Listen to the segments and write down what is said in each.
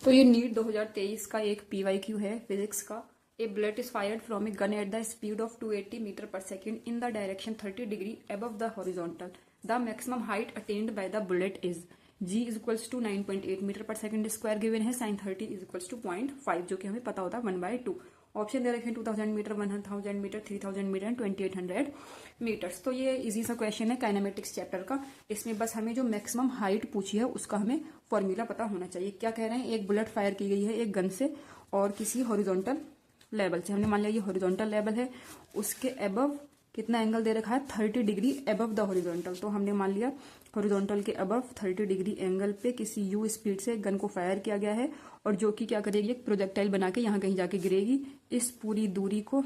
तो ये नीट 2023 का एक PYQ है फिजिक्स का। A bullet is fired from a gun at the speed of 280 meter per second in the direction 30 degree above the horizontal. The maximum height attained by the bullet is g is equals to 9.8 meter per second square given है। Sine 30 is equals to 0.5 जो कि हमें पता होता है 1/2। Option दे रखे हैं 2000 metre, 1000 metre, 3000 metre and 2800 metres. तो ये इजी सा क्वेश्चन है काइनेमेटिक्स चैप्टर का। इसमें बस हमें जो मैक्सिमम हाइट पूछी है उसका हमें फॉर्मूला पता होना चाहिए। क्या कह रहे हैं, एक बुलेट फायर की गई है एक गन से और किसी हॉरिजॉन्टल लेवल से। हमने मान लिया ये हॉरिजॉन्टल लेवल है, उसके अबव कितना एंगल दे रखा है 30 डिग्री अबव द हॉरिजॉन्टल। तो हमने मान लिया हॉरिजॉन्टल के अबव 30 डिग्री एंगल पे किसी यू स्पीड से गन को फायर किया गया है और जो कि क्या करेगी, एक प्रोजेक्टाइल बना के यहाँ कहीं जाके गिरेगी। इस पूरी दूरी को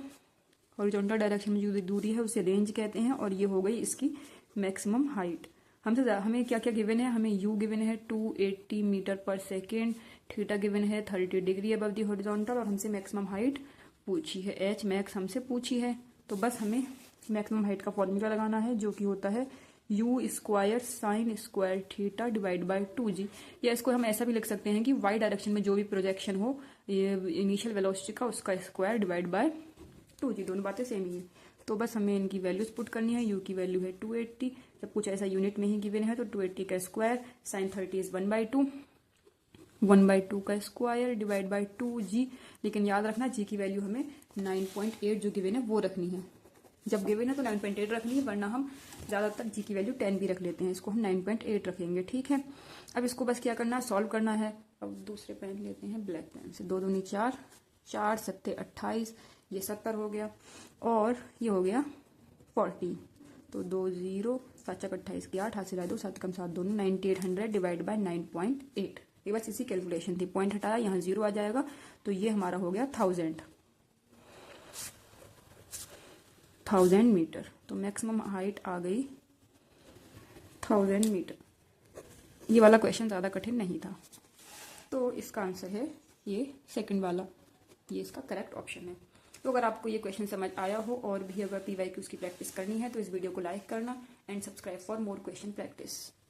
हॉरिजॉन्टल डायरेक्शन में जो दूरी है उसे रेंज कहते हैं और ये हो गई इसकी मैक्सिमम हाइट। हमें क्या क्या गिवन है, हमें यू गिवन है 280 meter per second, theta given है 30 डिग्री अबव दी हॉरिजॉन्टल और हमसे मैक्सिमम हाइट पूछी है, एच मैक्स हमसे पूछी है। तो बस हमें मैक्सिमम हाइट का फॉर्मूला लगाना है जो कि होता है you square sine square theta divide by 2g। या इसको हम ऐसा भी लिख सकते हैं कि वाई डायरेक्शन में जो भी प्रोजेक्शन हो ये इनिशियल वेलोसिटी का उसका स्क्वायर डिवाइड बाय 2g, दोनों बातें सेम ही है। तो बस हमें इनकी वैल्यूज पुट करनी है। यू की वैल्यू है 280, जब कुछ ऐसा यूनिट में ही गिवन है तो 280 का स्क्वायर साइन 30 इज 1/2, 1/2 का स्क्वायर डिवाइड बाय 2g। लेकिन याद रखना जी की वैल्यू हमें 9.8 जो गिवन है वो रखनी है। जब गिवन है तो 9.8 रखनी है, वरना हम ज्यादातर जी की वैल्यू 10 भी रख लेते हैं। इसको हम 9.8 रखेंगे, ठीक है। अब इसको बस क्या करना है, सॉल्व करना है। अब दूसरे पेन लेते हैं ब्लैक पेन से। 2 दूनी 4, 4 सत्ते 28, ये 70 हो गया और ये हो गया 40। तो 2 0 7 28 की 8 हाथ 2 7 कम 7 दोनों 9800 डिवाइड बाय 9.8। ये बस इसी कैलकुलेशन थी, पॉइंट हटाया यहाँ 0 आ जाएगा। तो ये हमारा हो गया 1000 मीटर। तो मैक्सिमम हाइट आ गई 1000 मीटर। ये वाला क्वेश्चन ज्यादा कठिन नहीं था। तो इसका आंसर है ये सेकंड वाला, ये इसका करेक्ट ऑप्शन है। तो अगर आपको ये क्वेश्चन समझ आया हो और भी अगर PYQs की प्रैक्टिस करनी है तो इस वीडियो को लाइक करना and subscribe for more question practice.